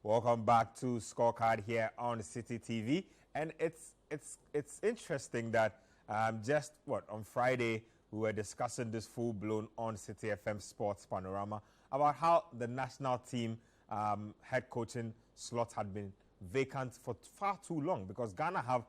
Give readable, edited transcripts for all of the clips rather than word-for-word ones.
Welcome back to Scorecard here on Citi TV, and it's interesting that on Friday we were discussing this full-blown on Citi FM Sports Panorama about how the national team head coaching slot had been vacant for far too long because Ghana have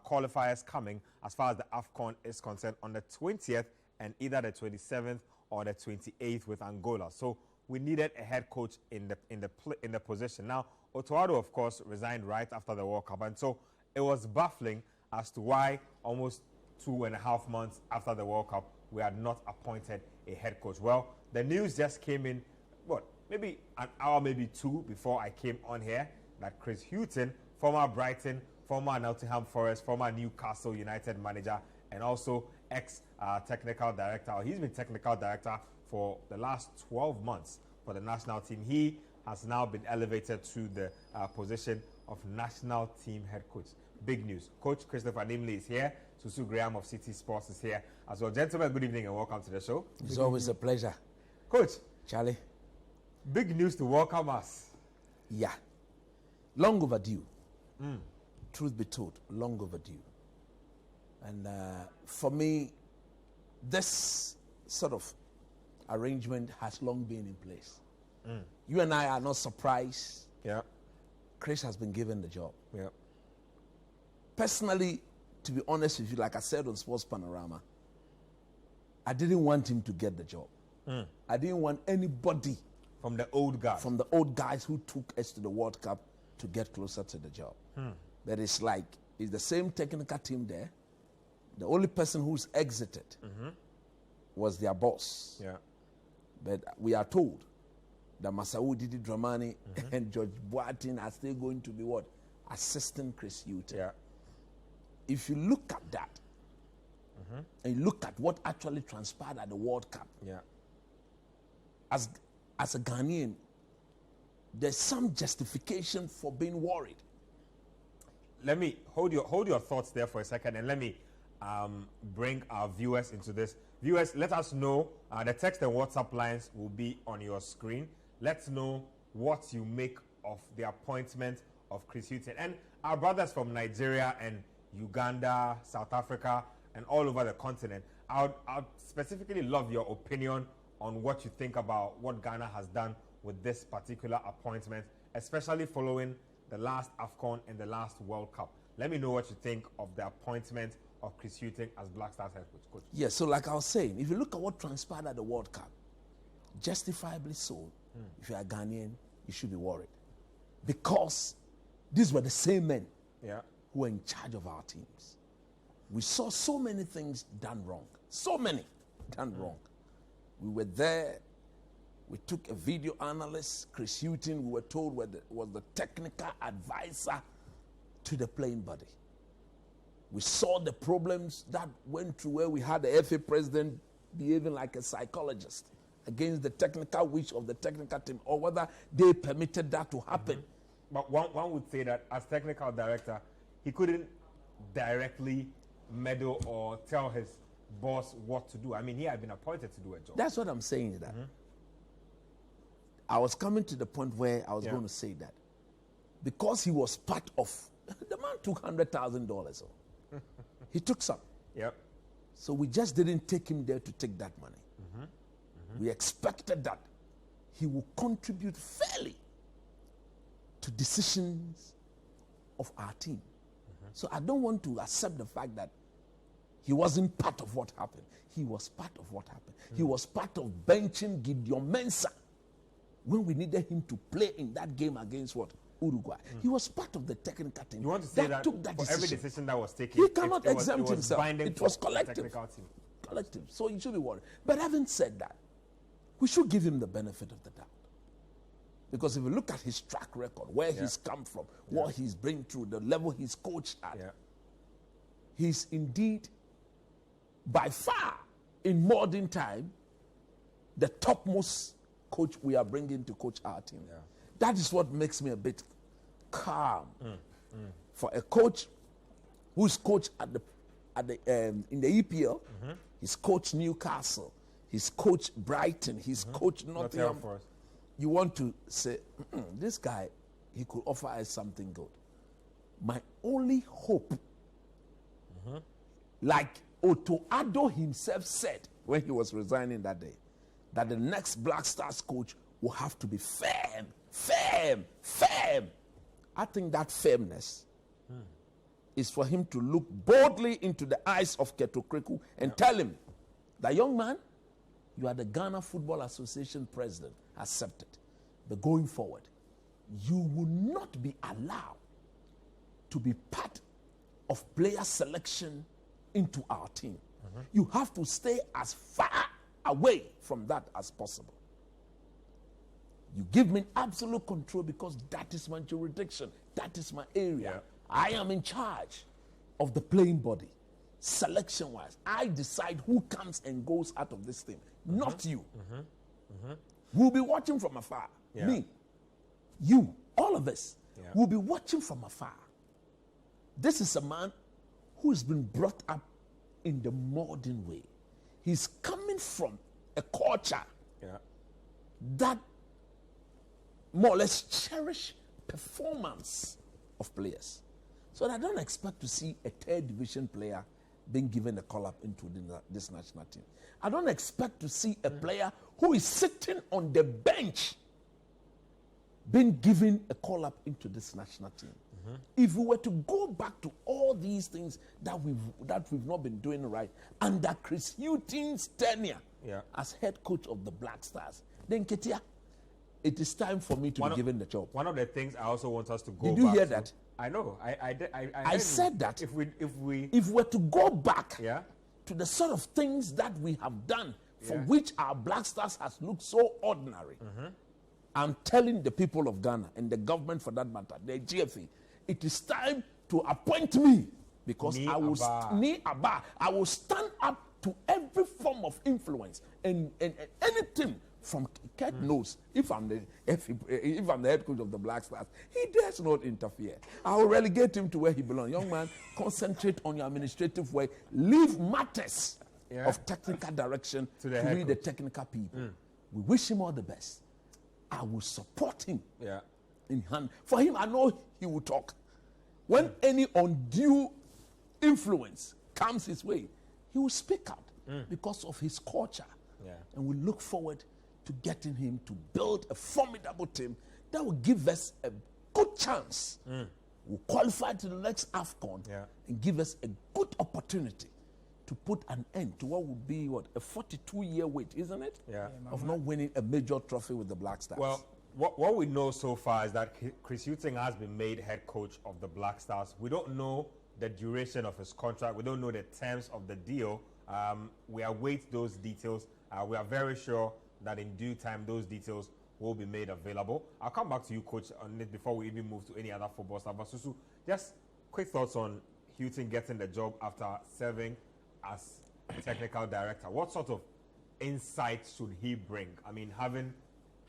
qualifiers coming as far as the AFCON is concerned on the 20th and either the 27th or the 28th with Angola. So we needed a head coach in the position. Now, Otoado, of course, resigned right after the World Cup, and so it was baffling as to why almost 2.5 months after the World Cup we had not appointed a head coach. Well, the news just came in, maybe an hour, maybe two before I came on here, that Chris Hughton, former Brighton, former Nottingham Forest, former Newcastle United manager, and also ex-technical director, or he's been technical director for the last 12 months for the national team. He has now been elevated to the position of national team head coach. Big news. Coach Christopher Nimley is here. Susu Graham of Citi Sports is here as well. Gentlemen, good evening and welcome to the show. It's always a pleasure. Coach. Charlie. Big news to welcome us. Yeah. Long overdue. Truth be told, long overdue. And for me, this sort of arrangement has long been in place. You and I are not surprised. Yeah. Chris has been given the job. Yeah. Personally, to be honest with you, like I said on Sports Panorama, I didn't want him to get the job. I didn't want anybody from the old guys who took us to the World Cup to get closer to the job. But it's the same technical team there. The only person who's exited was their boss. Yeah. But we are told that Masao Didi Dramani and George Boateng are still going to be what? Assistant Chris Hughton. Yeah. If you look at that, and you look at what actually transpired at the World Cup, yeah, as a Ghanaian, there's some justification for being worried. Let me hold your thoughts there for a second, and let me bring our viewers into this. Viewers, let us know. The text and WhatsApp lines will be on your screen. Let's know what you make of the appointment of Chris Hughton. And our brothers from Nigeria and Uganda, South Africa, and all over the continent, I'd specifically love your opinion on what you think about what Ghana has done with this particular appointment, especially following the last AFCON and the last World Cup. Let me know what you think of the appointment of Chris Hughton as Black Stars head coach. Yes, so like I was saying, if you look at what transpired at the World Cup, justifiably so, if you are Ghanaian, you should be worried. Because these were the same men who were in charge of our teams. We saw so many things done wrong. So many done wrong. We were there. We took a video analyst, Chris Hughton, we were told was the technical advisor to the playing body. We saw the problems that went through where we had the FA president behaving like a psychologist against the technical wish of the technical team, or whether they permitted that to happen. But one would say that as technical director, he couldn't directly meddle or tell his boss what to do. I mean, he had been appointed to do a job. That's what I'm saying is that. I was coming to the point where I was going to say that. Because he was part of, the man took $100,000. He took some. Yep. So we just didn't take him there to take that money. We expected that he would contribute fairly to decisions of our team. So I don't want to accept the fact that he wasn't part of what happened. He was part of what happened. He was part of benching Gideon Mensah when we needed him to play in that game against what? Uruguay. He was part of the technical team. You want to say that took that for decision. every decision that was taken, he cannot exempt himself. It was collective. Technical team. Collective. So you should be worried. But having said that, we should give him the benefit of the doubt. Because if you look at his track record, where he's come from, what he's been through, the level he's coached at, he's indeed, by far, in modern time, the topmost coach we are bringing to coach our team. That is what makes me a bit calm. For a coach who's coached in the EPL, he's coached Newcastle, he's coached Brighton, he's coached Nottingham. You want to say, this guy, he could offer us something good. My only hope, like Otto Addo himself said when he was resigning that day, that the next Black Stars coach will have to be firm. I think that firmness is for him to look boldly into the eyes of Keto Kreku and tell him that, young man, you are the Ghana Football Association president, accept it. But going forward, you will not be allowed to be part of player selection into our team. You have to stay as far away from that as possible. You give me absolute control because that is my jurisdiction. That is my area. Yeah. I am in charge of the playing body. Selection-wise, I decide who comes and goes out of this team, not you. We'll be watching from afar. Yeah. Me, you, all of us, will be watching from afar. This is a man who has been brought up in the modern way. He's coming from a culture that more or less cherish performance of players. So I don't expect to see a third division player being given a call-up into this national team. I don't expect to see a player who is sitting on the bench being given a call-up into this national team. If we were to go back to all these things that we've not been doing right under Chris Hughton's tenure as head coach of the Black Stars, then Ketia, it is time for me to be given the job. One of the things I also want us to go back Did you hear to, that? I know. I said that if we were to go back to the sort of things that we have done for which our Black Stars has looked so ordinary, I'm telling the people of Ghana and the government for that matter, the GFA, it is time to appoint me because I will stand up to every form of influence and anything from Kurt knows if I'm the head coach of the Black Stars, he does not interfere. I will relegate him to where he belongs. Young man, concentrate on your administrative work. Leave matters of technical direction to the technical people. We wish him all the best. I will support him in hand. For him, I know he will talk. When any undue influence comes his way, he will speak out because of his culture. And we look forward to getting him to build a formidable team that will give us a good chance. We'll qualify to the next AFCON and give us a good opportunity to put an end to what would be a 42-year wait, isn't it? Of not winning a major trophy with the Black Stars. Well, what we know so far is that Chris Hughton has been made head coach of the Black Stars. We don't know the duration of his contract. We don't know the terms of the deal. We await those details. We are very sure that in due time those details will be made available. I'll come back to you, Coach, on it before we even move to any other football stuff. But Susu, just quick thoughts on Hughton getting the job after serving as technical director. What sort of insights should he bring? I mean, having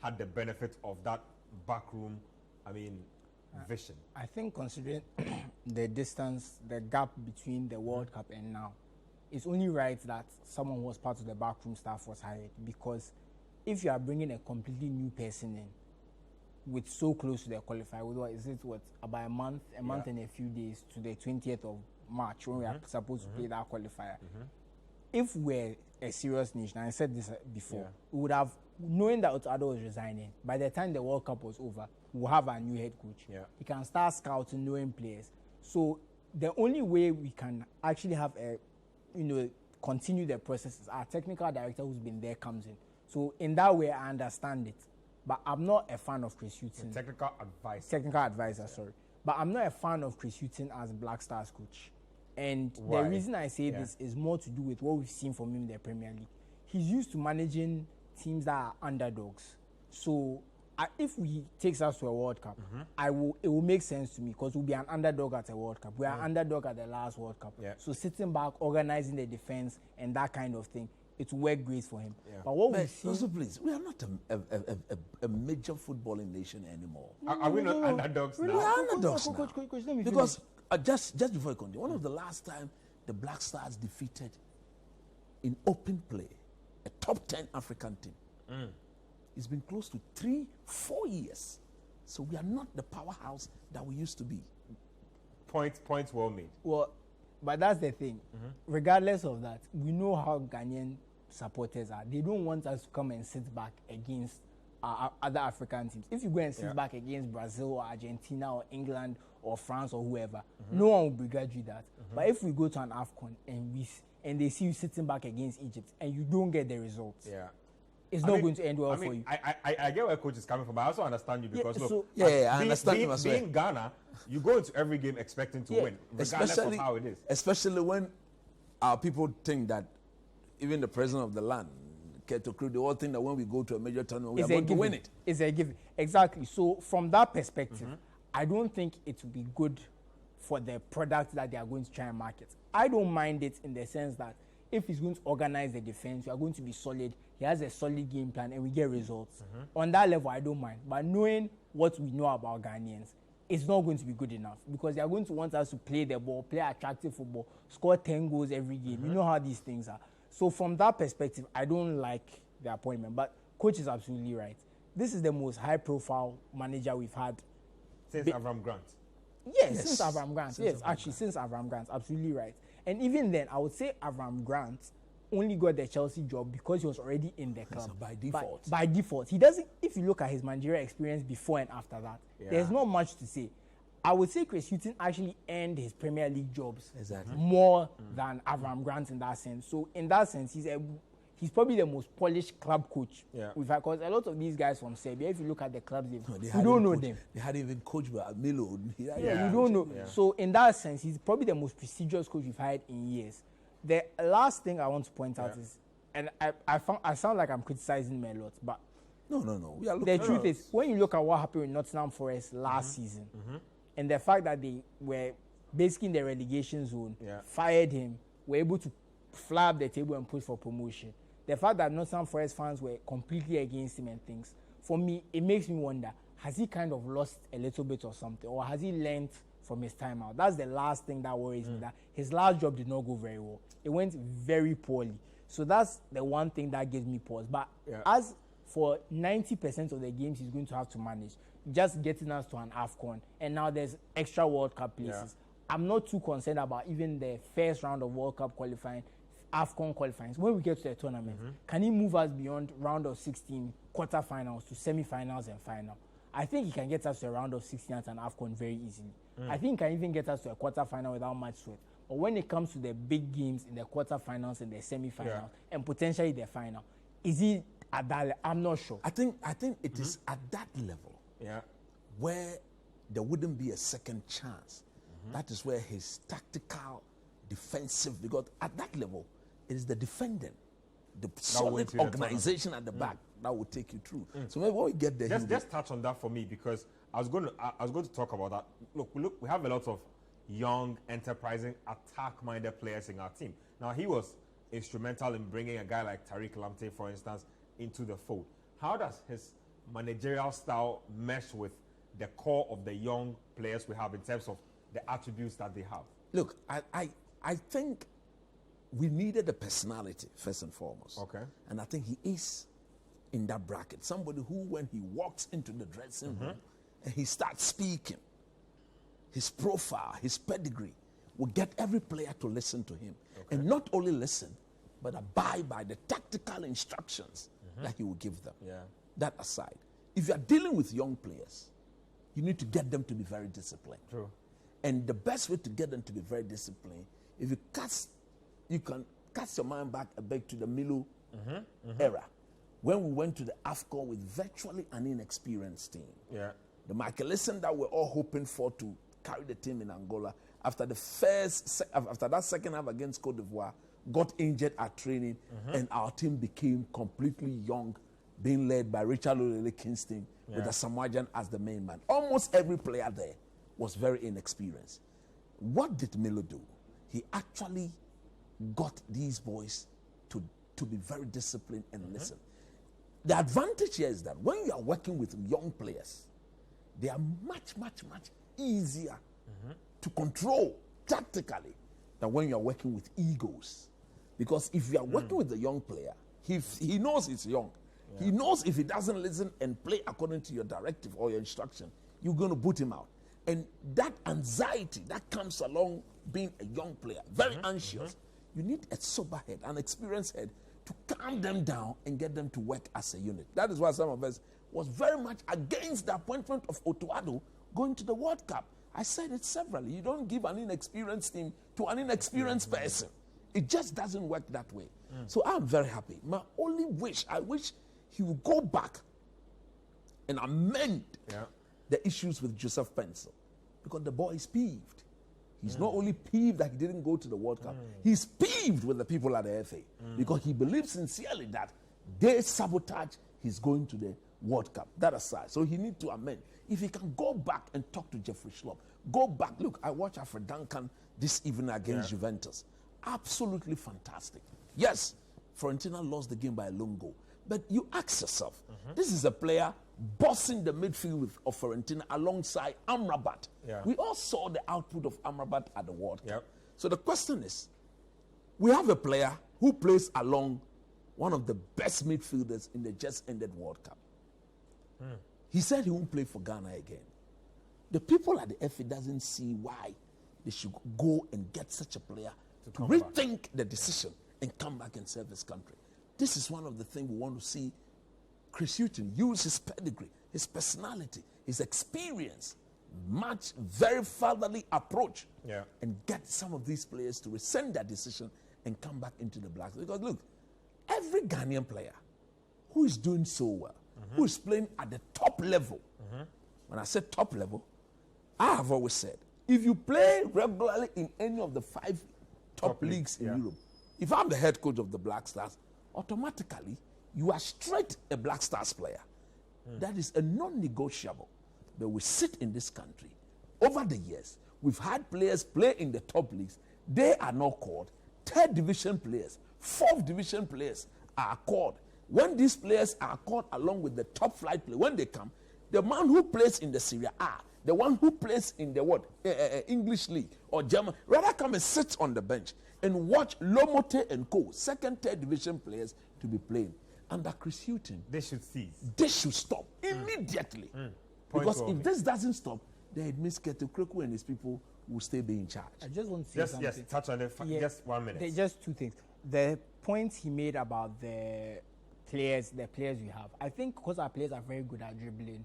had the benefit of that backroom, vision. I think considering the distance, the gap between the World Cup and now, it's only right that someone who was part of the backroom staff was hired, because if you are bringing a completely new person in with so close to the qualifier, with about a month and a few days to the 20th of March when we are supposed to play that qualifier. If we're a serious nation, and I said this before, we would have, knowing that Otto was resigning, by the time the World Cup was over, we'll have our new head coach. He can start scouting, knowing players. So the only way we can actually have continue the process is our technical director who's been there comes in. So in that way, I understand it. But I'm not a fan of Chris Hughton. Technical advisor, sorry. But I'm not a fan of Chris Hughton as Black Stars coach. And the reason I say this is more to do with what we've seen from him in the Premier League. He's used to managing teams that are underdogs. So if he takes us to a World Cup, it will make sense to me because we'll be an underdog at a World Cup. We are an underdog at the last World Cup. So sitting back, organizing the defense and that kind of thing, it will work great for him. But what we see... Also, please, we are not a major footballing nation anymore. Are we not underdogs now? We are underdogs now. Coach, let me because just before I continue, one of the last time the Black Stars defeated in open play a top 10 African team, it's been close to 3-4 years So we are not the powerhouse that we used to be. Points well made. Well, but that's the thing. Regardless of that, we know how Ghanaian supporters are. They don't want us to come and sit back against other African teams. If you go and sit back against Brazil or Argentina or England or France or whoever, no one will begrudge you that. But if we go to an AFCON and they see you sitting back against Egypt and you don't get the results, it's not going to end well for you. I get where coach is coming from, but I also understand you because I understand you as well. Being Ghana, you go into every game expecting to win, regardless of how it is. Especially when our people think that even the president of the land, Keto Crew, they all think that when we go to a major tournament, we are going to win it. It's a given. Exactly. So from that perspective, I don't think it would be good for the product that they are going to try and market. I don't mind it in the sense that if he's going to organize the defense, we are going to be solid. He has a solid game plan and we get results. On that level, I don't mind. But knowing what we know about Ghanaians, it's not going to be good enough because they are going to want us to play the ball, play attractive football, score 10 goals every game. You know how these things are. So from that perspective, I don't like the appointment. But coach is absolutely right. This is the most high-profile manager we've had. Since Avram Grant. Yes, since Avram Grant. Since Avram Grant. Absolutely right. And even then, I would say Avram Grant only got the Chelsea job because he was already in the club. So by default. By default. He doesn't, if you look at his managerial experience before and after that, there's not much to say. I would say Chris Hughton actually earned his Premier League jobs more than Avram Grant in that sense. So in that sense, he's probably the most polished club coach we've had. Because a lot of these guys from Serbia, if you look at the clubs, you don't know them. They hadn't even coached by Milo. You don't know. Yeah. So in that sense, he's probably the most prestigious coach we've had in years. The last thing I want to point out is, and I sound like I'm criticizing him a lot, but no. The truth is, when you look at what happened with Nottingham Forest last season, and the fact that they were basically in the relegation zone, fired him, were able to fly up the table and push for promotion. The fact that Nottingham Forest fans were completely against him and things, for me, it makes me wonder, has he kind of lost a little bit or something? Or has he learned from his time out? That's the last thing that worries me, that his last job did not go very well. It went very poorly. So that's the one thing that gives me pause. But as for 90% of the games he's going to have to manage, just getting us to an AFCON, and now there's extra World Cup places. I'm not too concerned about even the first round of World Cup qualifying, AFCON qualifying. When we get to the tournament, can he move us beyond round of 16, quarterfinals to semi-finals and final? I think he can get us to a round of 16 at an AFCON very easily. I think he can even get us to a quarterfinal without much sweat. But when it comes to the big games in the quarterfinals and the semi-finals and potentially the final, is he at that level? I'm not sure. I think it is at that level where there wouldn't be a second chance. That is where his tactical, defensive, because at that level, it is the defending, the solid organization at the back that will take you through. So maybe when we get there, just touch on that for me, because I was going to talk about that. Look, we have a lot of young, enterprising, attack-minded players in our team. Now, he was instrumental in bringing a guy like Tariq Lamptey, for instance, into the fold. How does his managerial style mesh with the core of the young players we have in terms of the attributes that they have? Look, I think we needed a personality, first and foremost. Okay. And I think he is in that bracket. Somebody who, when he walks into the dressing room and he starts speaking, his profile, his pedigree will get every player to listen to him. Okay. And not only listen, but abide by the tactical instructions that he will give them. That aside, if you are dealing with young players, you need to get them to be very disciplined. True. And the best way to get them to be very disciplined, if you can cast your mind back a bit to the Milo era, when we went to the AFCON with virtually an inexperienced team. The Michaelisson that we're all hoping for to carry the team in Angola, after that second half against Cote d'Ivoire, got injured at training, and our team became completely young, being led by Richard Olele Kingston with the Samoan as the main man. Almost every player there was very inexperienced. What did Milo do? He actually got these boys to be very disciplined and listen. The advantage here is that when you are working with young players, they are much, much, much easier to control tactically than when you are working with egos. Because if you are working with a young player, he knows he's young Yeah. He knows if he doesn't listen and play according to your directive or your instruction, you're going to boot him out. And that anxiety that comes along being a young player, very anxious, you need a sober head, an experienced head, to calm them down and get them to work as a unit. That is why some of us was very much against the appointment of Otuado going to the World Cup. I said it severally. You don't give an inexperienced team to an inexperienced person. It just doesn't work that way. So I'm very happy. My only wish, I wish he would go back and amend the issues with Joseph Pencil, because the boy is peeved. He's not only peeved that he didn't go to the World Cup, he's peeved with the people at the FA because he believes sincerely that they sabotage his going to the World Cup. That aside, so he needs to amend. If he can go back and talk to Jeffrey Schlupp, go back. Look, I watched Alfred Duncan this evening against Juventus. Absolutely fantastic. Yes, Fiorentina lost the game by a lone goal. But you ask yourself, this is a player bossing the midfield of Fiorentina alongside Amrabat. We all saw the output of Amrabat at the World Cup. So the question is, we have a player who plays along one of the best midfielders in the just ended World Cup. He said he won't play for Ghana again. The people at the FA doesn't see why they should go and get such a player to rethink the decision and come back and serve his country. This is one of the things we want to see Chris Hughton use his pedigree, his personality, his experience, much very fatherly approach, and get some of these players to rescind that decision and come back into the Blacks. Because look, every Ghanaian player who is doing so well, who is playing at the top level, when I say top level, I have always said, if you play regularly in any of the 5 top leagues in Europe, if I'm the head coach of the Black Stars, automatically you are straight a Black Stars player. That is a non-negotiable. But we sit in this country. Over the years, we've had players play in the top leagues. They are not called. 3rd division players, 4th division players are called. When these players are called along with the top flight players, when they come, the man who plays in the Serie A, the one who plays in the English League or German, rather come and sit on the bench and watch Lomote and co, 2nd, 3rd division players to be playing. Under Chris Hughton, they should cease. They should stop immediately. Because if this doesn't stop, then it means Keto Kreku and his people will stay being in charge. I just want to say something. Yes, touch on it. Just 1 minute. Just 2 things. The points he made about the players we have, I think because our players are very good at dribbling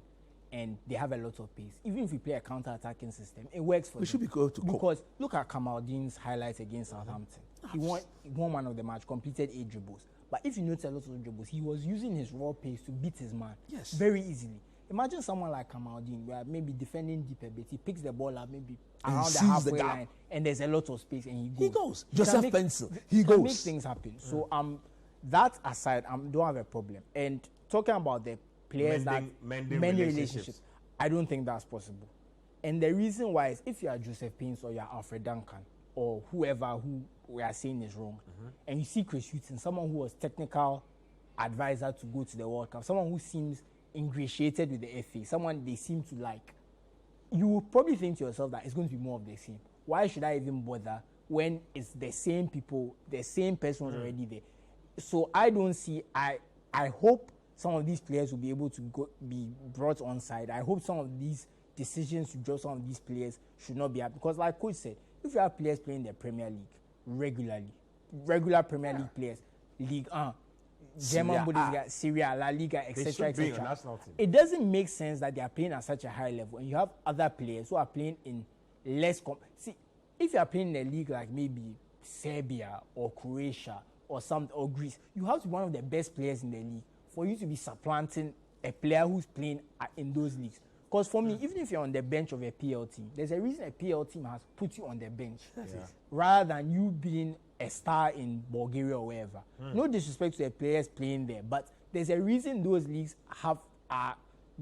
and they have a lot of pace. Even if we play a counter-attacking system, it works for them. We should be going to because look at Kamaldeen's highlights against Southampton. He won man of the match, completed 8 dribbles. But if you notice a lot of dribbles, he was using his raw pace to beat his man very easily. Imagine someone like Kamaldeen, where maybe defending deep a bit, he picks the ball up maybe around the halfway line, and there's a lot of space, and he goes. Joseph Pencil, he goes. Make things happen. So that aside, don't have a problem. And talking about the players mending relationships, I don't think that's possible. And the reason why is if you are Joseph Paynes or you are Alfred Duncan or whoever who we are saying is wrong, and you see Chris Hughton, someone who was technical advisor to go to the World Cup, someone who seems ingratiated with the FA, someone they seem to like, you will probably think to yourself that it's going to be more of the same. Why should I even bother when it's the same people, the same person was already there? So I don't see, I hope some of these players will be able to be brought on side. I hope some of these decisions to draw some of these players should not be up. Because like Coach said, if you have players playing the Premier League regularly, regular Premier League players, League 1, German Bundesliga, Syria, La Liga, etc., etc. It doesn't make sense that they are playing at such a high level, and you have other players who are playing in less. See, if you are playing in a league like maybe Serbia or Croatia or Greece, you have to be one of the best players in the league for you to be supplanting a player who's playing in those leagues. Because for me, even if you're on the bench of a PL team, there's a reason a PL team has put you on the bench rather than you being a star in Bulgaria or wherever. No disrespect to the players playing there, but there's a reason those leagues are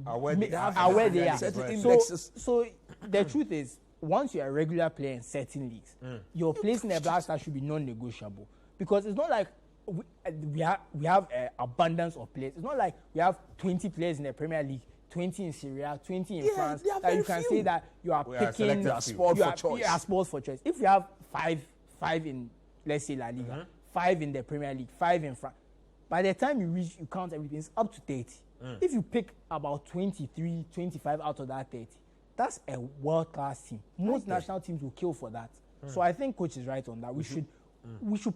where they are. So the truth is, once you're a regular player in certain leagues, your place in the Black Stars should be non-negotiable. Because it's not like we have an abundance of players. It's not like we have 20 players in the Premier League, 20 in Syria, 20 in France, that you can say that you are picking. You are sports for choice. If you have five in, let's say, La Liga, 5 in the Premier League, 5 in France, by the time you count everything, it's up to 30. If you pick about 23, 25 out of that 30, that's a world-class team. Most national teams will kill for that. So I think coach is right on that. We should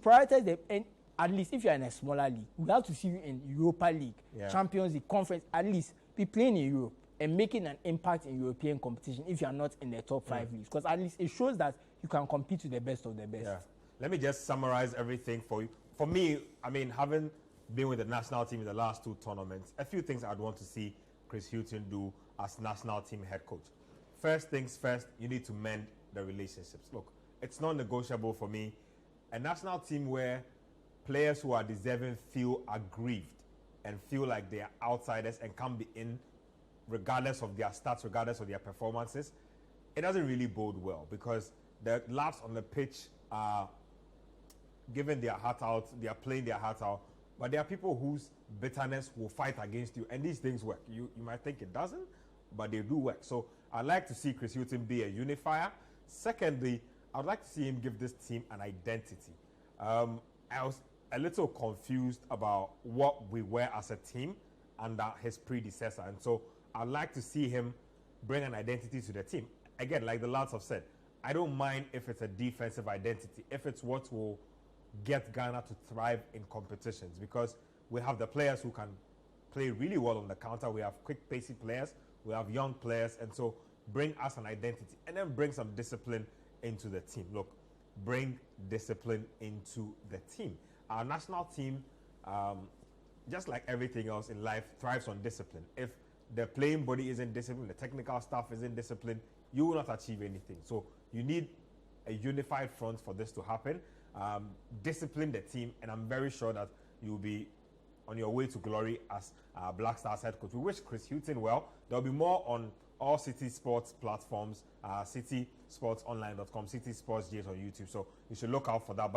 prioritize them, and at least if you're in a smaller league, we have to see you in Europa League, Champions League, Conference, at least be playing in Europe and making an impact in European competition if you are not in the top 5 leagues. Because at least it shows that you can compete with the best of the best. Yeah. Let me just summarize everything for you. For me, I mean, having been with the national team in the last 2 tournaments, a few things I'd want to see Chris Hughton do as national team head coach. First things first, you need to mend the relationships. Look, it's not negotiable for me. A national team where players who are deserving feel aggrieved and feel like they are outsiders and can't be in regardless of their stats, regardless of their performances, it doesn't really bode well, because the lads on the pitch are giving their heart out, they are playing their heart out, but there are people whose bitterness will fight against you, and these things work. You might think it doesn't, but they do work. So I'd like to see Chris Hughton be a unifier. Secondly, I'd like to see him give this team an identity. I was a little confused about what we were as a team under his predecessor, and so I'd like to see him bring an identity to the team. Again, like the lads have said, I don't mind if it's a defensive identity, if it's what will get Ghana to thrive in competitions, because we have the players who can play really well on the counter. We have quick, pacey players. We have young players, and so bring us an identity and then bring some discipline into the team. Look, bring discipline into the team. Our national team, just like everything else in life, thrives on discipline. If the playing body isn't disciplined, the technical staff isn't disciplined, you will not achieve anything. So you need a unified front for this to happen. Discipline the team, and I'm very sure that you'll be on your way to glory as Black Stars head coach. We wish Chris Hughton well. There'll be more on all Citi Sports platforms, CitiSportsOnline.com, Citi Sports GS on YouTube. So you should look out for that.